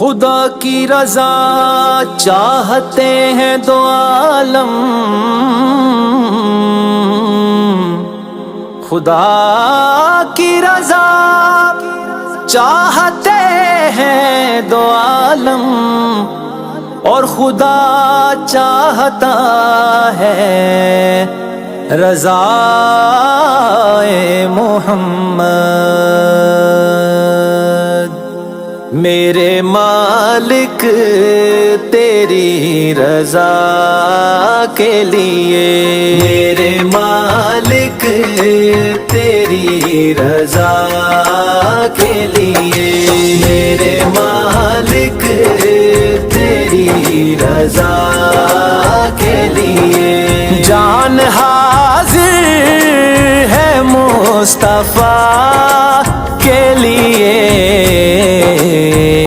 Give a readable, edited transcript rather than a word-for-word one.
खुदा की रजा चाहते हैं दो आलम, खुदा की रजा चाहते हैं दो आलम, और खुदा चाहता है रज़ाए मोहम्मद। मेरे मालिक तेरी रज़ा के लिए, मेरे मालिक तेरी रज़ा के लिए, मेरे मालिक तेरी रज़ा के लिए जान हाजिर है मुस्तफ़ा